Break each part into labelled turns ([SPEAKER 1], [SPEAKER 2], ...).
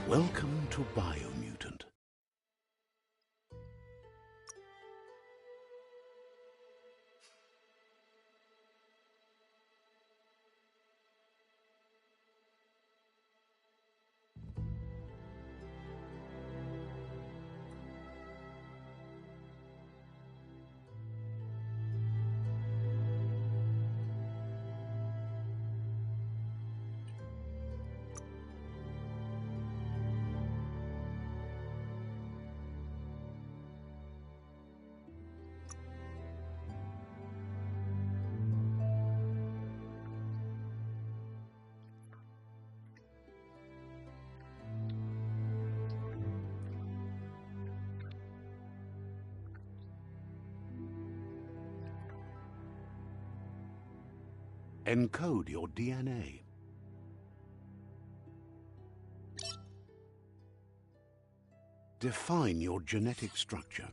[SPEAKER 1] Welcome to Biomutant. Encode your DNA. Define your genetic structure.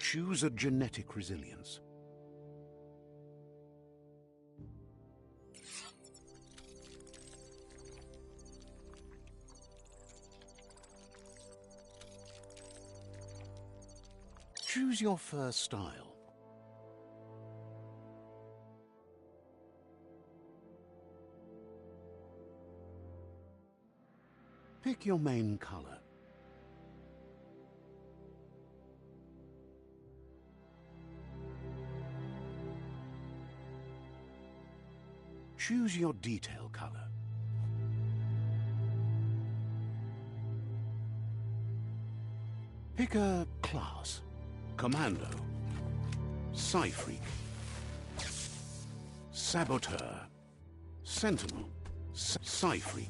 [SPEAKER 1] Choose a genetic resilience. Choose your first style. Pick your main color. Choose your detail color. Pick a class. Commando, Psy-Freak, Saboteur, Sentinel, Psy-Freak.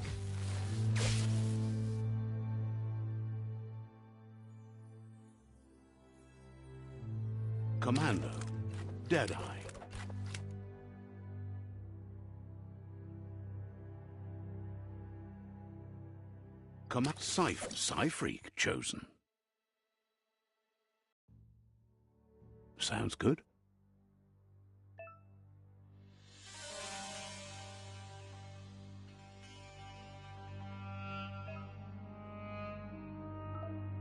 [SPEAKER 1] Commando, Deadeye. Psy-Freak chosen. Sounds good.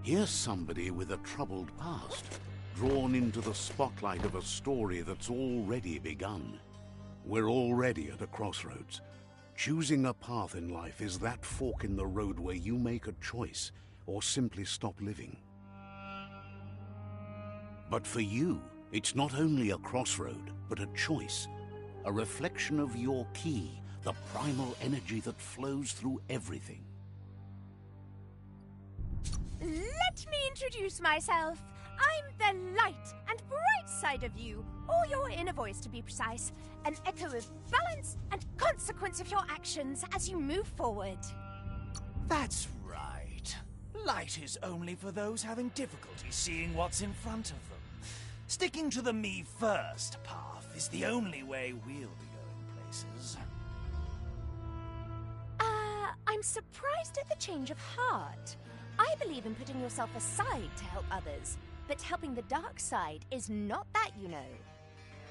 [SPEAKER 1] Here's somebody with a troubled past, drawn into the spotlight of a story that's already begun. We're already at a crossroads. Choosing a path in life is that fork in the road where you make a choice or simply stop living. But for you, it's not only a crossroad, but a choice, a reflection of your key, the primal energy that flows through everything.
[SPEAKER 2] Let me introduce myself. I'm the light and bright side of you, or your inner voice to be precise, an echo of balance and consequence of your actions as you move forward.
[SPEAKER 3] That's right. Light is only for those having difficulty seeing what's in front of them. Sticking to the me first path is the only way we'll be going places.
[SPEAKER 2] I'm surprised at the change of heart. I believe in putting yourself aside to help others, but helping the dark side is not that, you know.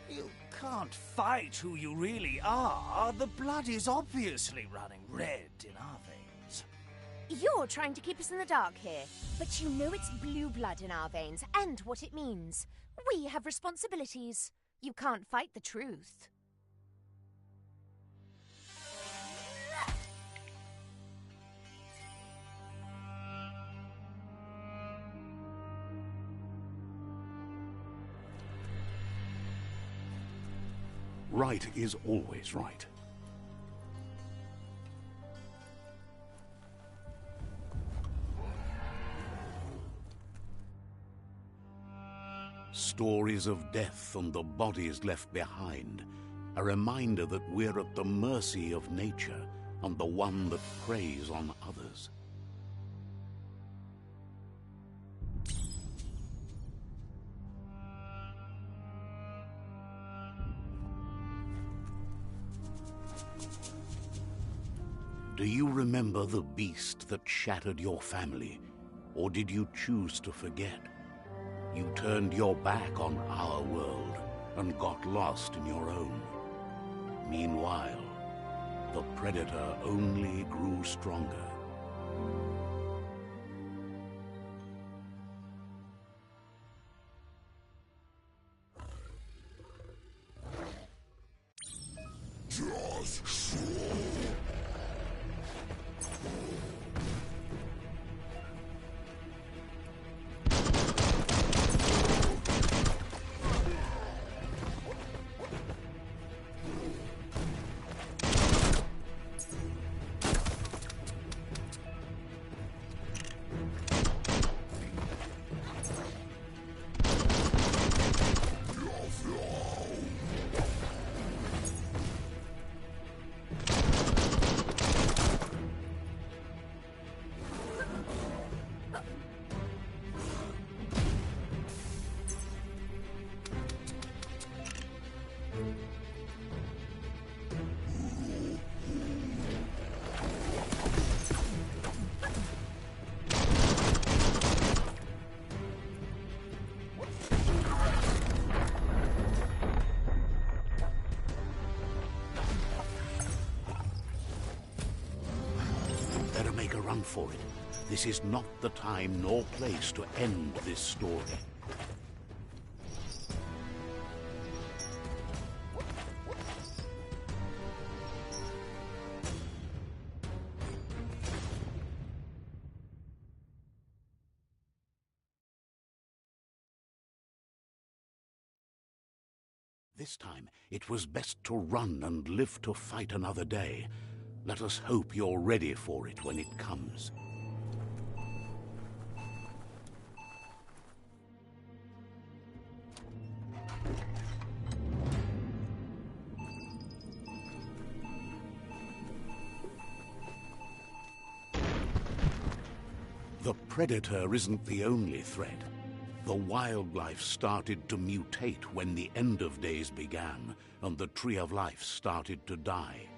[SPEAKER 3] You can't fight who you really are. The blood is obviously running red in our veins.
[SPEAKER 2] You're trying to keep us in the dark here, but you know it's blue blood in our veins and what it means. We have responsibilities. You can't fight the truth.
[SPEAKER 1] Right is always right. Stories of death and the bodies left behind, a reminder that we're at the mercy of nature and the one that preys on others. Do you remember the beast that shattered your family, or did you choose to forget? You turned your back on our world and got lost in your own. Meanwhile, the Predator only grew stronger. Make a run for it. This is not the time nor place to end this story. This time, it was best to run and live to fight another day. Let us hope you're ready for it when it comes. The Predator isn't the only threat. The wildlife started to mutate when the end of days began, and the Tree of Life started to die.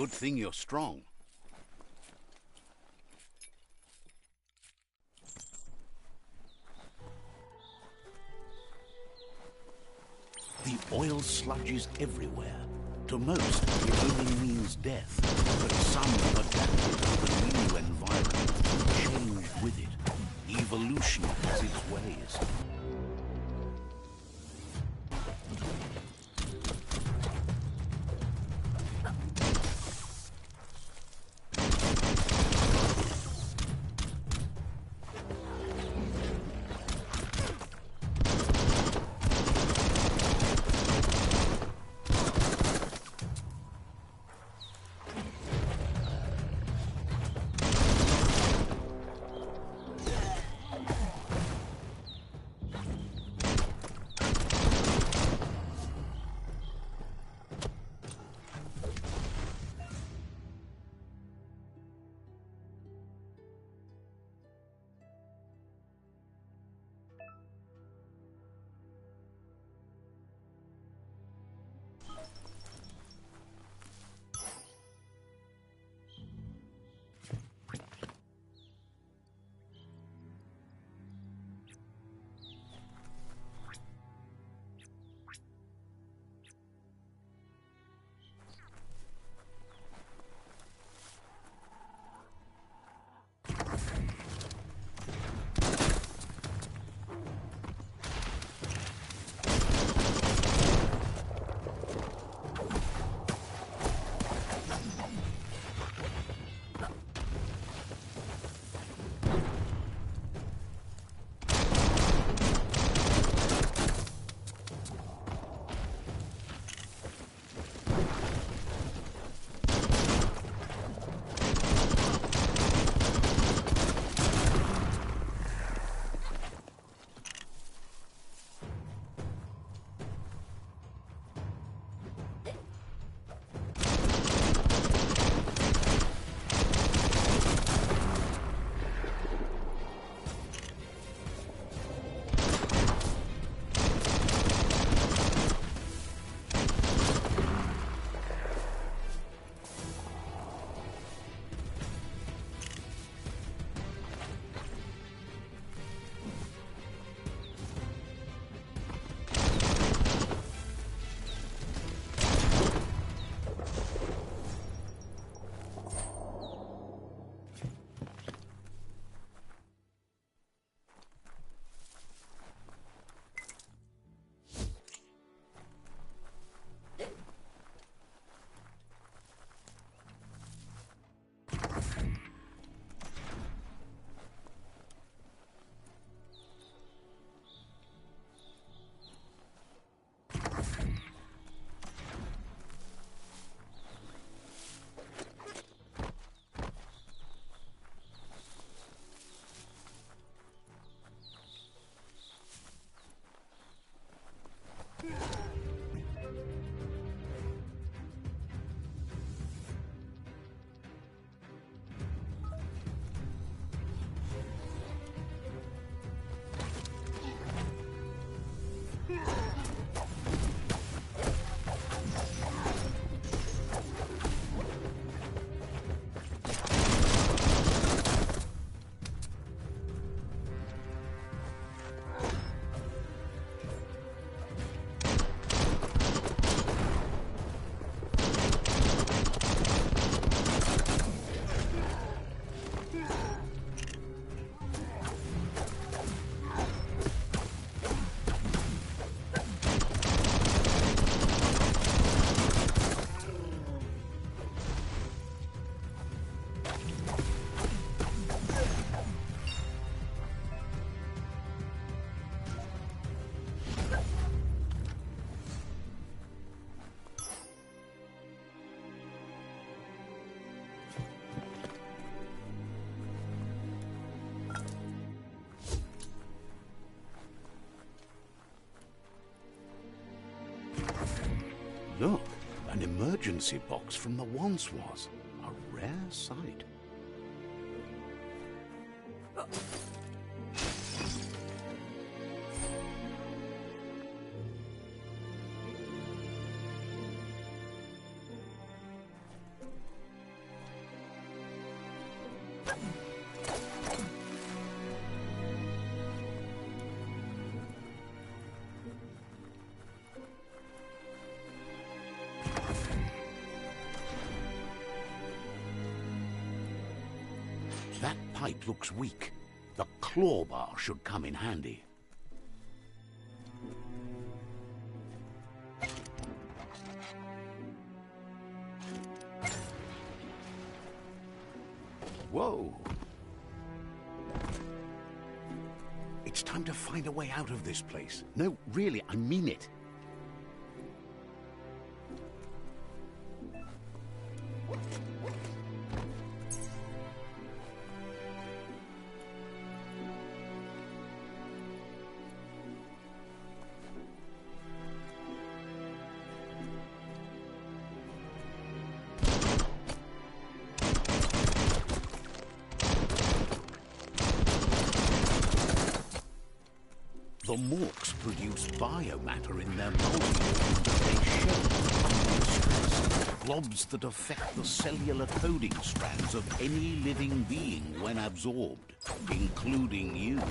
[SPEAKER 1] Good thing you're strong. The oil sludges everywhere. To most, it only means death, but some have adapted to the new environment and changed with it. Evolution has its ways. Look, an emergency box from the once was. A rare sight. fight looks weak. The claw bar should come in handy. Whoa! It's time to find a way out of this place. No, really, I mean it. The Morks produce biomatter in their multi-organ that they shed under stress, blobs that affect the cellular coding strands of any living being when absorbed, including you.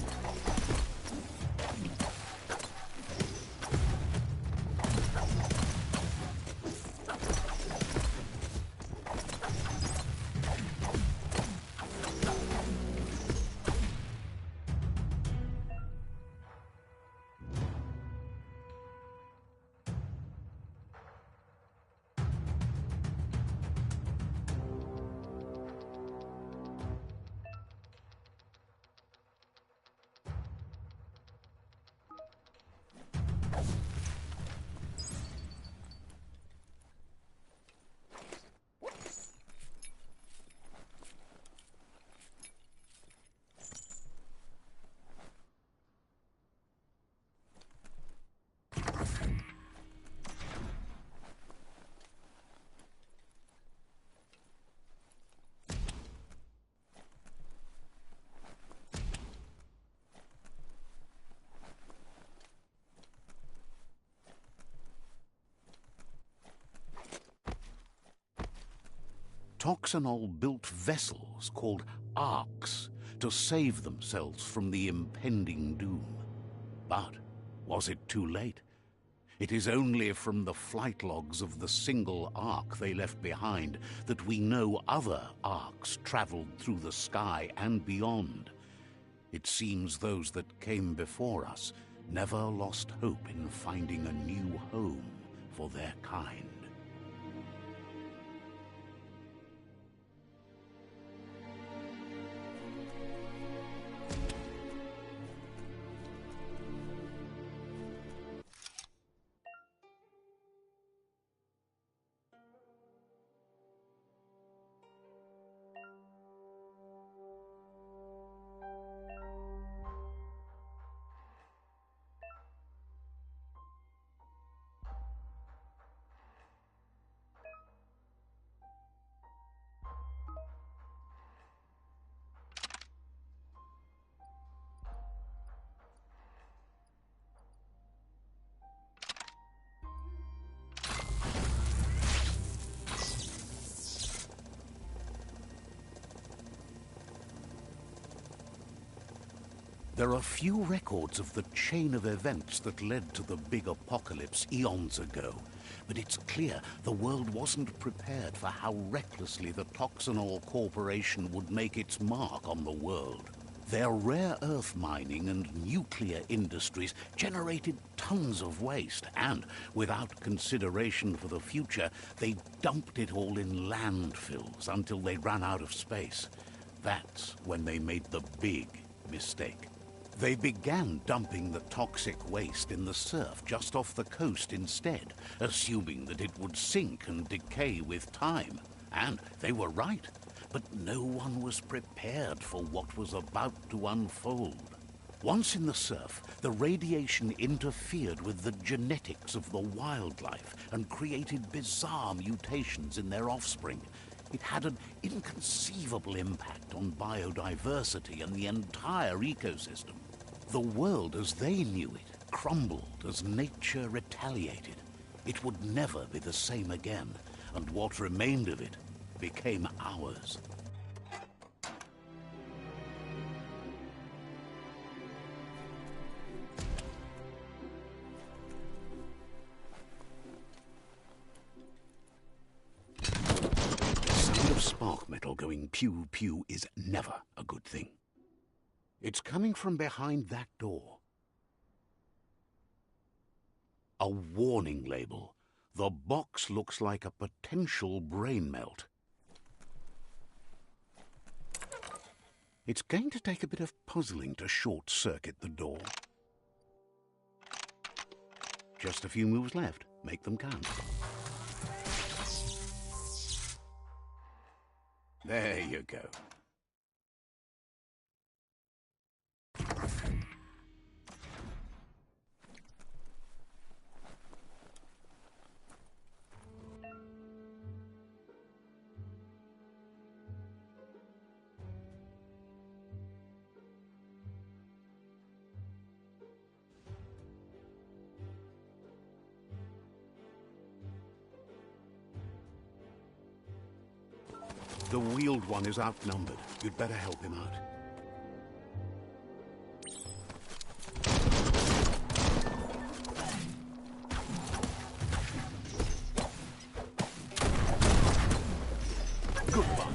[SPEAKER 1] Toxanol built vessels called arks to save themselves from the impending doom. But was it too late? It is only from the flight logs of the single ark they left behind that we know other arks traveled through the sky and beyond. It seems those that came before us never lost hope in finding a new home for their kind. There are few records of the chain of events that led to the big apocalypse eons ago, but it's clear the world wasn't prepared for how recklessly the Toxanol Corporation would make its mark on the world. Their rare earth mining and nuclear industries generated tons of waste, and without consideration for the future, they dumped it all in landfills until they ran out of space. That's when they made the big mistake. They began dumping the toxic waste in the surf just off the coast instead, assuming that it would sink and decay with time. And they were right, but no one was prepared for what was about to unfold. Once in the surf, the radiation interfered with the genetics of the wildlife and created bizarre mutations in their offspring. It had an inconceivable impact on biodiversity and the entire ecosystem. The world as they knew it crumbled as nature retaliated. It would never be the same again, and what remained of it became ours. The sound of spark metal going pew-pew is never a good thing. It's coming from behind that door. A warning label. The box looks like a potential brain melt. It's going to take a bit of puzzling to short-circuit the door. Just a few moves left. Make them count. There you go. The wheeled one is outnumbered. You'd better help him out. Goodbye.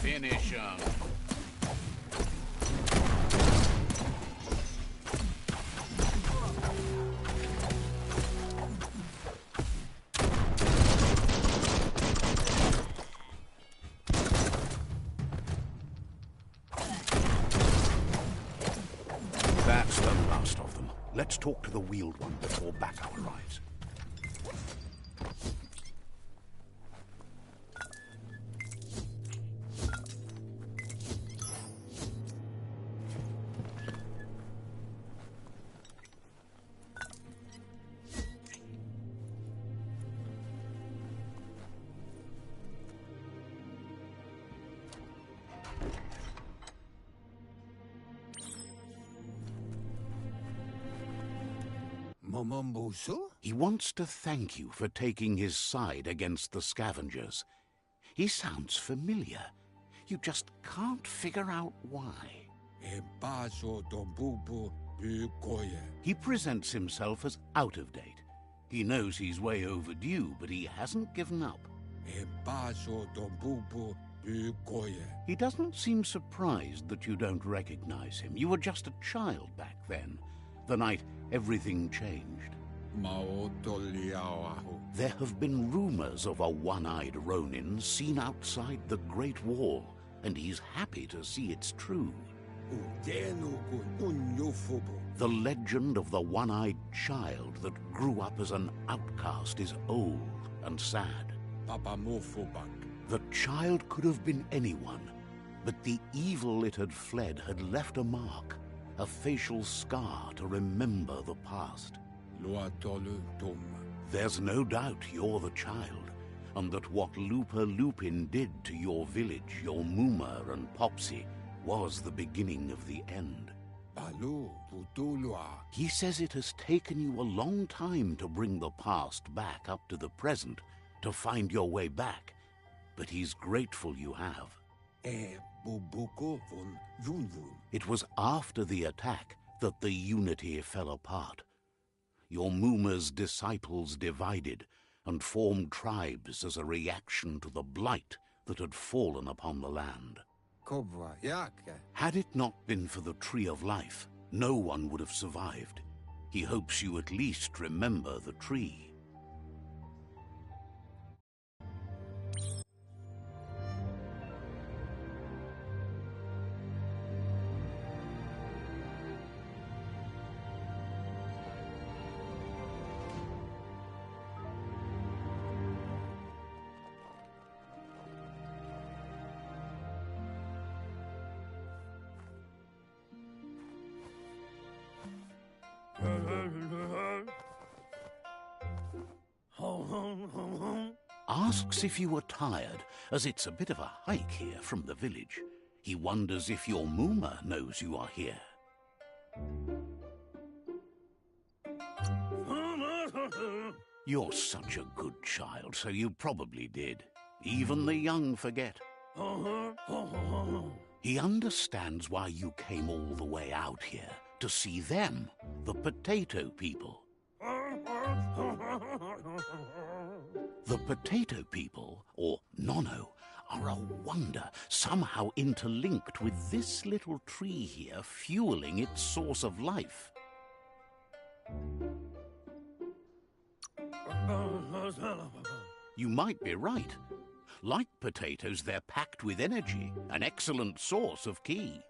[SPEAKER 1] Finish him. That's the last of them. Let's talk to the wheeled one before backup arrives. He wants to thank you for taking his side against the scavengers. He sounds familiar. You just can't figure out why. He presents himself as out of date. He knows he's way overdue, but he hasn't given up. He doesn't seem surprised that you don't recognize him. You were just a child back then, the night everything changed. There have been rumors of a one-eyed Ronin seen outside the Great Wall, and he's happy to see it's true. The legend of the one-eyed child that grew up as an outcast is old and sad. The child could have been anyone, but the evil it had fled had left a mark, a facial scar to remember the past. There's no doubt you're the child, and that what Lupa Lupin did to your village, your Muma and Popsy, was the beginning of the end. He says it has taken you a long time to bring the past back up to the present, to find your way back, but he's grateful you have. It was after the attack that the unity fell apart. Your Muma's disciples divided and formed tribes as a reaction to the blight that had fallen upon the land. Had it not been for the Tree of Life, no one would have survived. He hopes you at least remember the tree. Asks if you were tired, as it's a bit of a hike here from the village. He wonders if your Muma knows you are here. You're such a good child, so you probably did. Even the young forget. He understands why you came all the way out here, to see them, the potato people. The potato people, or Nono, are a wonder, somehow interlinked with this little tree here, fueling its source of life. You might be right. Like potatoes, they're packed with energy, an excellent source of ki.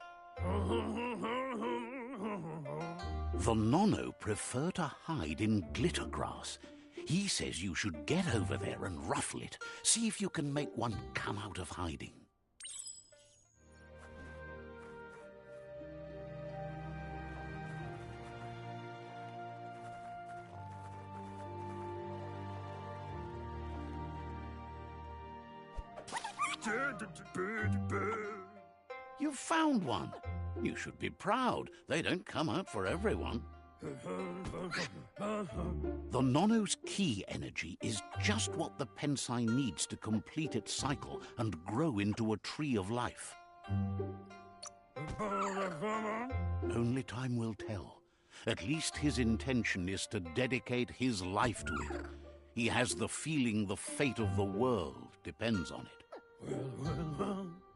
[SPEAKER 1] The Nono prefer to hide in glitter grass. He says you should get over there and ruffle it. See if you can make one come out of hiding. You've found one. You should be proud. They don't come out for everyone. The Nono's ki energy is just what the Pensai needs to complete its cycle and grow into a tree of life. Only time will tell. At least his intention is to dedicate his life to it. He has the feeling the fate of the world depends on it.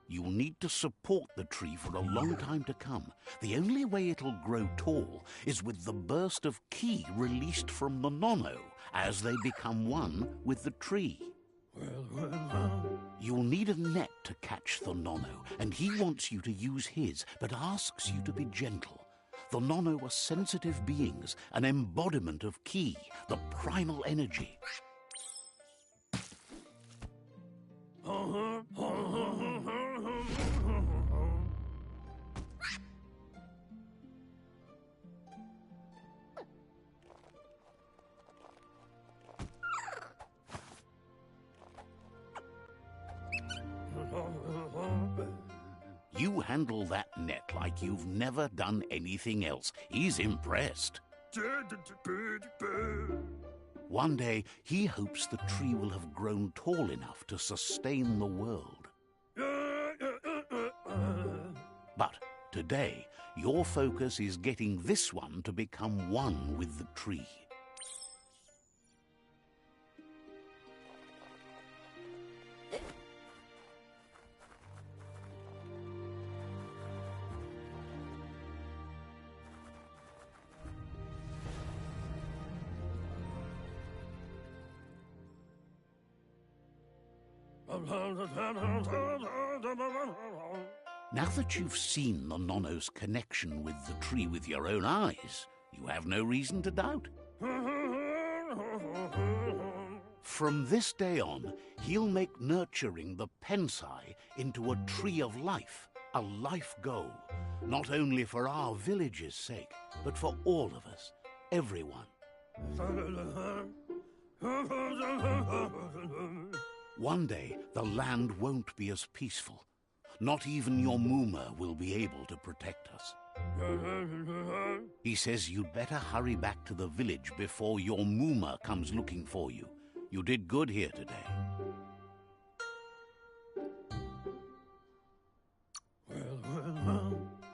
[SPEAKER 1] You'll need to support the tree for a long time to come. The only way it'll grow tall is with the burst of ki released from the Nono as they become one with the tree. You'll need a net to catch the Nono, and he wants you to use his, but asks you to be gentle. The Nono are sensitive beings, an embodiment of ki, the primal energy. You handle that net like you've never done anything else. He's impressed. One day, he hopes the tree will have grown tall enough to sustain the world. But today, your focus is getting this one to become one with the tree. Now that you've seen the Nono's connection with the tree with your own eyes, you have no reason to doubt. From this day on, he'll make nurturing the Pensai into a tree of life, a life goal, not only for our village's sake, but for all of us, everyone. One day, the land won't be as peaceful. Not even your Muma will be able to protect us. He says you'd better hurry back to the village before your Muma comes looking for you. You did good here today.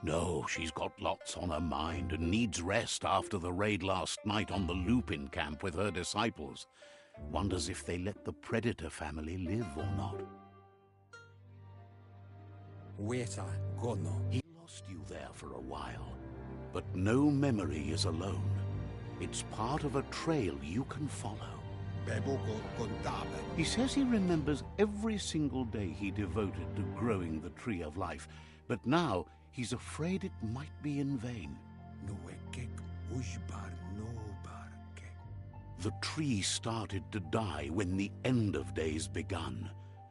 [SPEAKER 1] No, she's got lots on her mind and needs rest after the raid last night on the Lupin camp with her disciples. Wonders if they let the Predator family live or not. He lost you there for a while, but no memory is alone. It's part of a trail you can follow. He says he remembers every single day he devoted to growing the Tree of Life, but now he's afraid it might be in vain. The tree started to die when the end of days begun,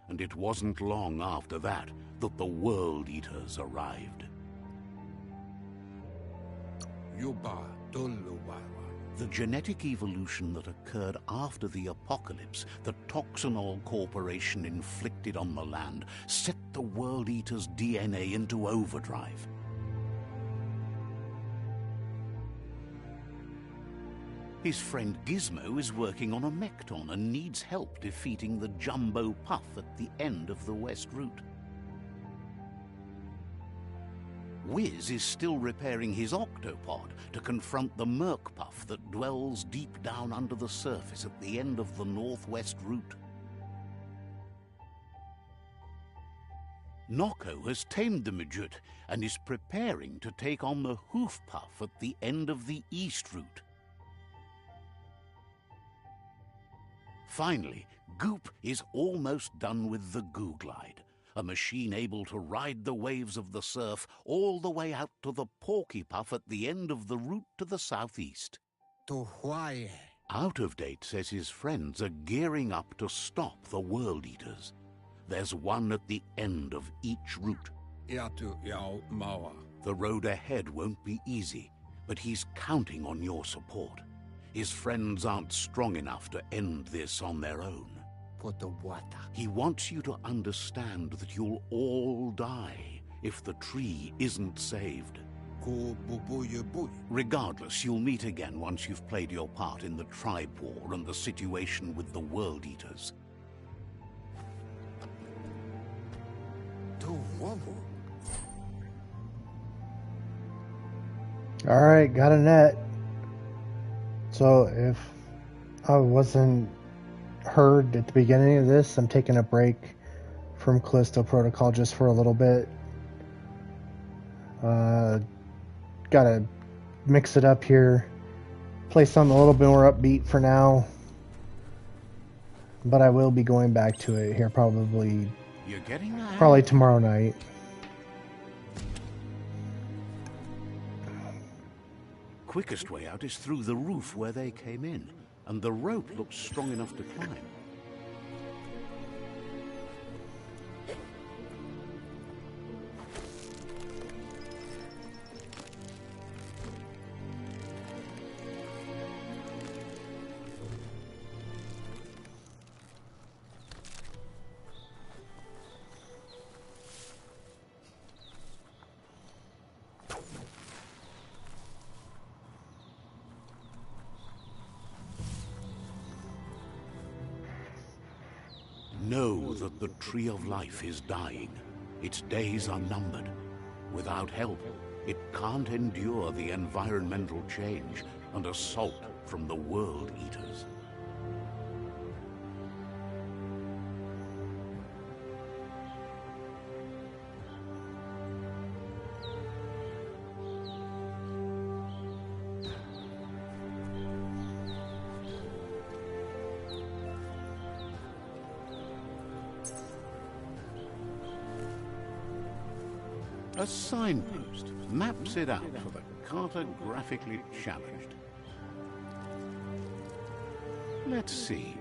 [SPEAKER 1] and it wasn't long after that that the World Eaters arrived. The genetic evolution that occurred after the apocalypse the Toxanol Corporation inflicted on the land set the World Eaters' DNA into overdrive. His friend Gizmo is working on a Mekton and needs help defeating the Jumbo Puff at the end of the West Route. Wiz is still repairing his octopod to confront the Merkpuff that dwells deep down under the surface at the end of the northwest route. Nocco has tamed the Midget and is preparing to take on the Hoofpuff at the end of the east route. Finally, Goop is almost done with the Googlide, a machine able to ride the waves of the surf all the way out to the Porkypuff at the end of the route to the southeast. Out of Date says his friends are gearing up to stop the World Eaters. There's one at the end of each route. The road ahead won't be easy, but he's counting on your support. His friends aren't strong enough to end this on their own. He wants you to understand that you'll all die if the tree isn't saved. Regardless, you'll meet again once you've played your part in the tribe war and the situation with the World Eaters.
[SPEAKER 4] Alright, got a net. So if I wasn't heard at the beginning of this, I'm taking a break from Callisto Protocol just for a little bit. Gotta mix it up here. Play something a little bit more upbeat for now. But I will be going back to it here probably tomorrow night.
[SPEAKER 1] Quickest way out is through the roof where they came in, and the rope looks strong enough to climb. Know that the Tree of Life is dying. Its days are numbered. Without help, it can't endure the environmental change and assault from the World Eaters. A signpost maps it out for the cartographically challenged. Let's see.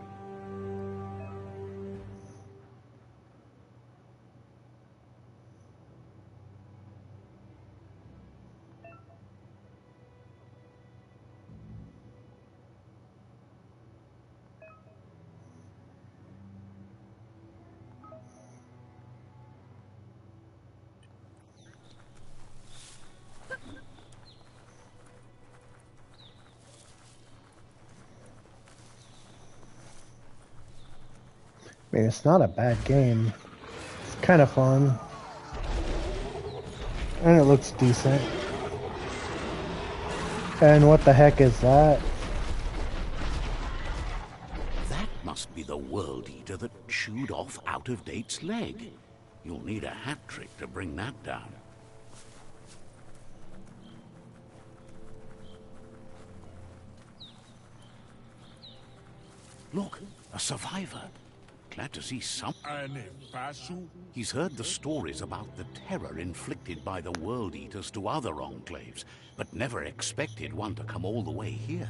[SPEAKER 4] I mean, it's not a bad game. It's kind of fun. And it looks decent. And what the heck is that?
[SPEAKER 1] That must be the World Eater that chewed off Out of Date's leg. You'll need a hat trick to bring that down. Look, a survivor. Glad to see some. He's heard the stories about the terror inflicted by the World Eaters to other enclaves, but never expected one to come all the way here.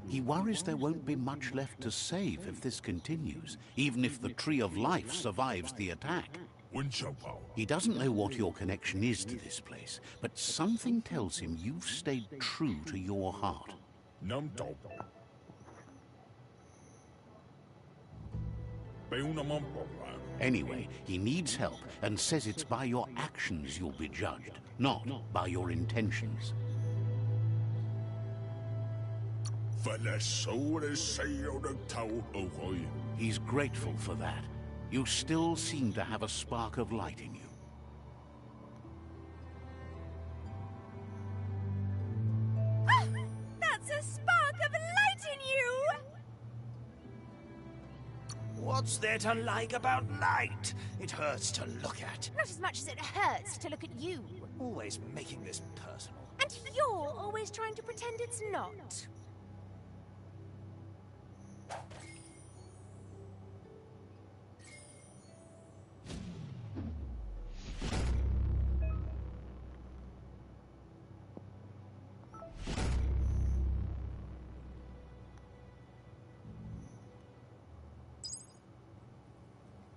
[SPEAKER 1] He worries there won't be much left to save if this continues, even if the Tree of Life survives the attack. He doesn't know what your connection is to this place, but something tells him you've stayed true to your heart. Anyway, he needs help and says it's by your actions you'll be judged, not by your intentions. He's grateful for that. You still seem to have a spark of light in you.
[SPEAKER 2] Ah, that's a spark of light in you!
[SPEAKER 3] What's there to like about light? It hurts to look at.
[SPEAKER 2] Not as much as it hurts to look at you.
[SPEAKER 3] Always making this personal.
[SPEAKER 2] And you're always trying to pretend it's not.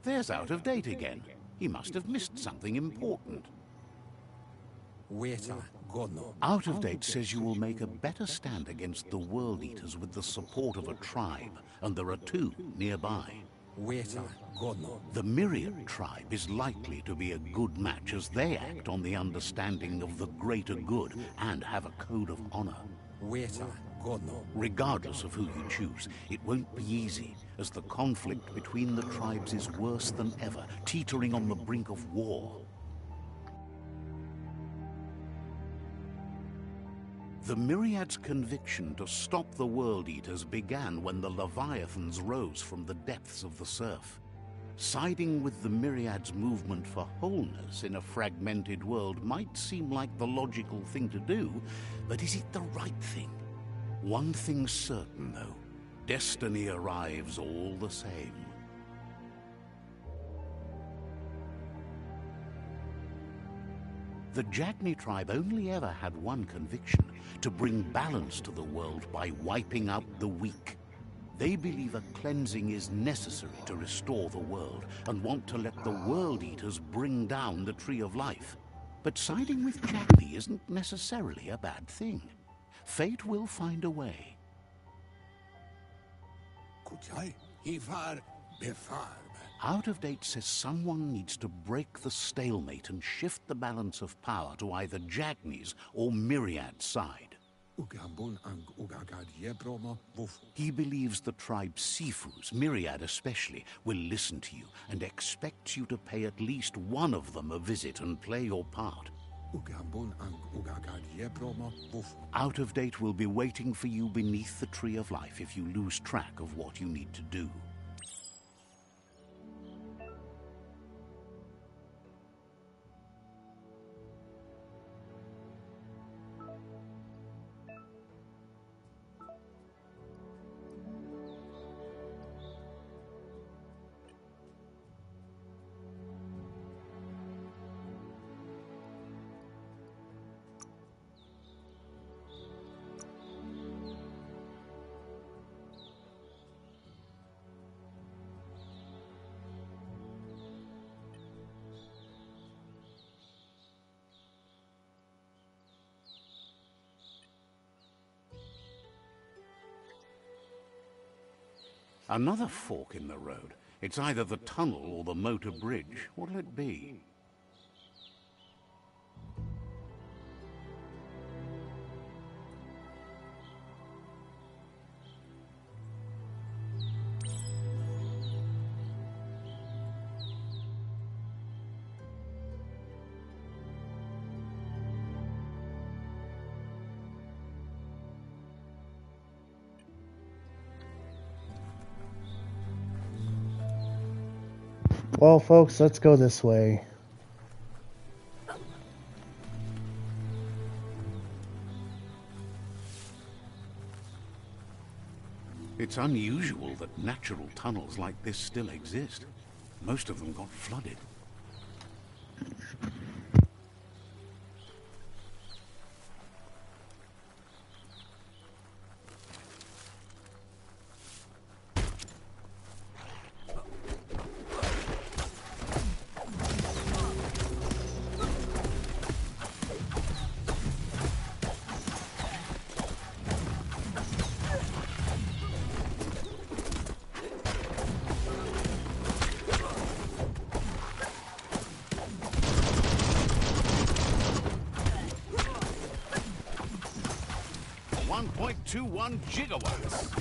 [SPEAKER 1] There's Out of Date again. He must have missed something important. Out of Date says you will make a better stand against the World Eaters with the support of a tribe, and there are two nearby. The Myriad tribe is likely to be a good match as they act on the understanding of the greater good and have a code of honor. Regardless of who you choose, it won't be easy, as the conflict between the tribes is worse than ever, teetering on the brink of war. The Myriad's conviction to stop the World Eaters began when the Leviathans rose from the depths of the surf. Siding with the Myriad's movement for wholeness in a fragmented world might seem like the logical thing to do, but is it the right thing? One thing's certain, though. Destiny arrives all the same. The Jagni tribe only ever had one conviction: to bring balance to the world by wiping out the weak. They believe a cleansing is necessary to restore the world, and want to let the World Eaters bring down the Tree of Life. But siding with Jagni isn't necessarily a bad thing. Fate will find a way. Out of Date says someone needs to break the stalemate and shift the balance of power to either Jagni's or Myriad's side. He believes the tribe Sifus, Myriad especially, will listen to you and expects you to pay at least one of them a visit and play your part. Out of Date will be waiting for you beneath the Tree of Life if you lose track of what you need to do. Another fork in the road. It's either the tunnel or the motor bridge. What'll it be?
[SPEAKER 4] Well, folks, let's go this way.
[SPEAKER 1] It's unusual that natural tunnels like this still exist. Most of them got flooded. 1.21 gigawatts.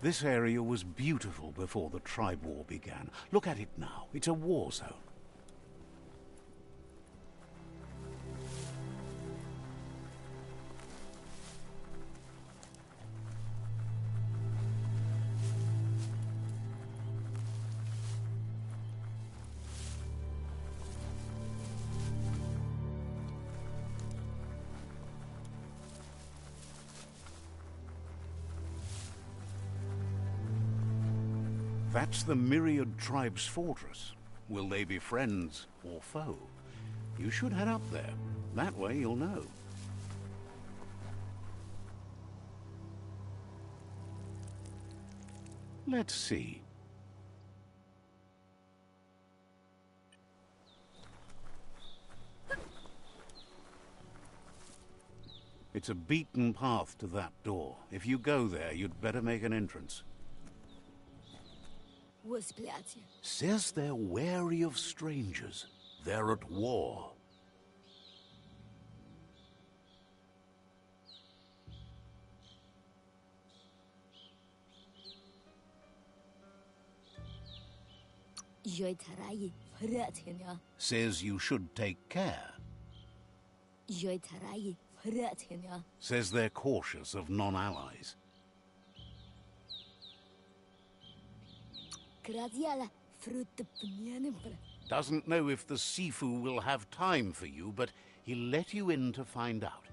[SPEAKER 1] This area was beautiful before the tribe war began. Look at it now. It's a war zone. That's the Myriad Tribe's fortress. Will they be friends or foe? You should head up there. That way you'll know. Let's see. It's a beaten path to that door. If you go there, you'd better make an entrance. Says they're wary of strangers. They're at war. Says you should take care. Says they're cautious of non-allies. Doesn't know if the Sifu will have time for you, but he'll let you in to find out.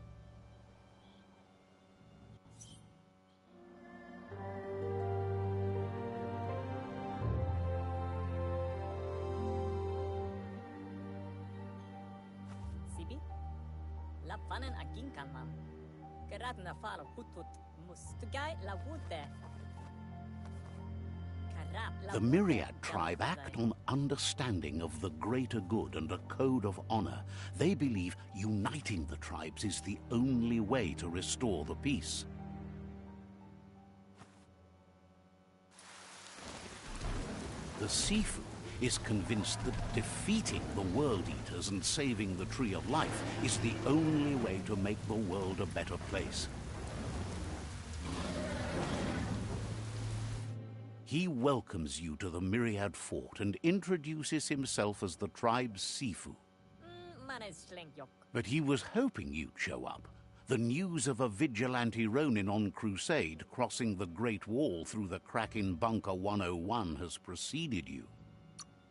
[SPEAKER 5] Sibi? Lapanen agin kanman. Geradna falo hutut mustugai la wude.
[SPEAKER 1] The Myriad tribe act on understanding of the greater good and a code of honor. They believe uniting the tribes is the only way to restore the peace. The Sifu is convinced that defeating the World Eaters and saving the Tree of Life is the only way to make the world a better place. He welcomes you to the Myriad Fort and introduces himself as the tribe's Sifu. But he was hoping you'd show up. The news of a vigilante Ronin on crusade crossing the Great Wall through the crack in Bunker 101 has preceded you.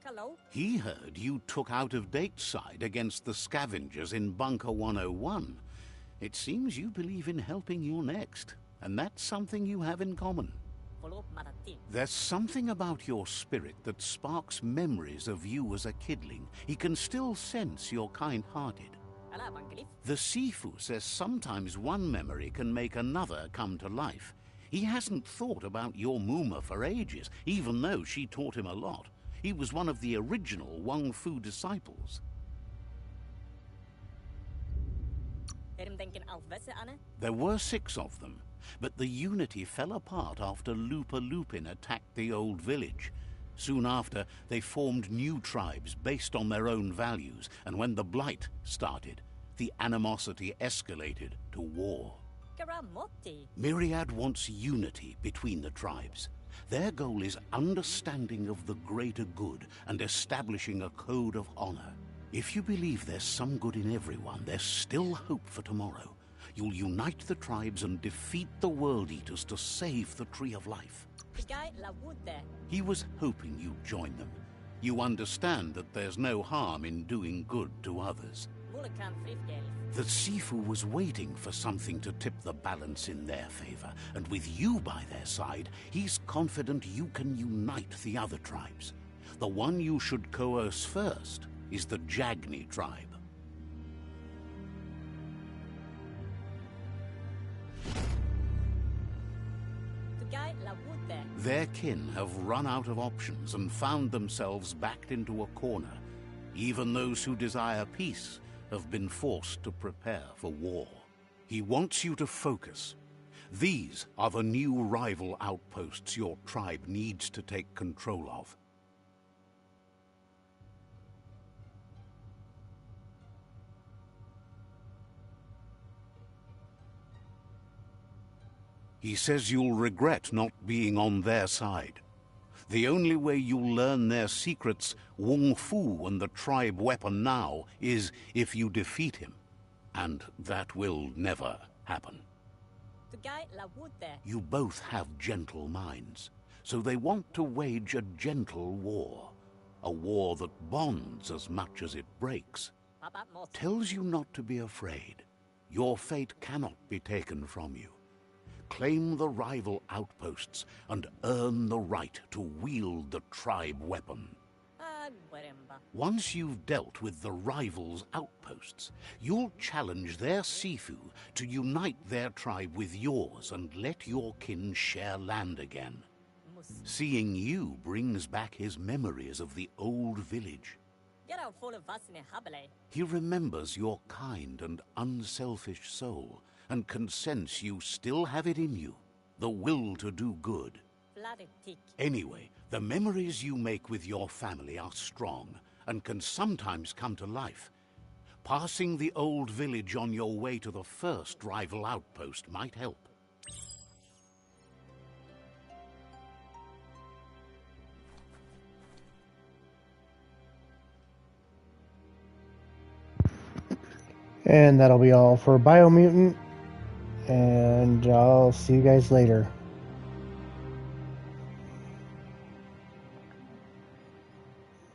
[SPEAKER 5] Hello?
[SPEAKER 1] He heard you took out-of-date side against the scavengers in Bunker 101. It seems you believe in helping your next, and that's something you have in common. There's something about your spirit that sparks memories of you as a kidling. He can still sense you're kind-hearted. The Sifu says sometimes one memory can make another come to life. He hasn't thought about your Muma for ages, even though she taught him a lot. He was one of the original Wang Fu disciples. There were 6 of them. But the unity fell apart after Lupa Lupin attacked the old village. Soon after, they formed new tribes based on their own values, and when the Blight started, the animosity escalated to war. Myriad wants unity between the tribes. Their goal is understanding of the greater good and establishing a code of honor. If you believe there's some good in everyone, there's still hope for tomorrow. You'll unite the tribes and defeat the World Eaters to save the Tree of Life. He was hoping you'd join them. You understand that there's no harm in doing good to others. The Sifu was waiting for something to tip the balance in their favor, and with you by their side, he's confident you can unite the other tribes. The one you should coerce first is the Jagni tribe. Their kin have run out of options and found themselves backed into a corner. Even those who desire peace have been forced to prepare for war. He wants you to focus. These are the new rival outposts your tribe needs to take control of. He says you'll regret not being on their side. The only way you'll learn their secrets, Wong Fu and the tribe weapon now, is if you defeat him. And that will never happen. You both have gentle minds, so they want to wage a gentle war. A war that bonds as much as it breaks. Tells you not to be afraid. Your fate cannot be taken from you. Claim the rival outposts and earn the right to wield the tribe weapon. Once you've dealt with the rivals' outposts, you'll challenge their Sifu to unite their tribe with yours and let your kin share land again. Seeing you brings back his memories of the old village. He remembers your kind and unselfish soul, and can sense you still have it in you, the will to do good. Anyway, the memories you make with your family are strong and can sometimes come to life. Passing the old village on your way to the first rival outpost might help.
[SPEAKER 4] And that'll be all for Biomutant, and I'll see you guys later.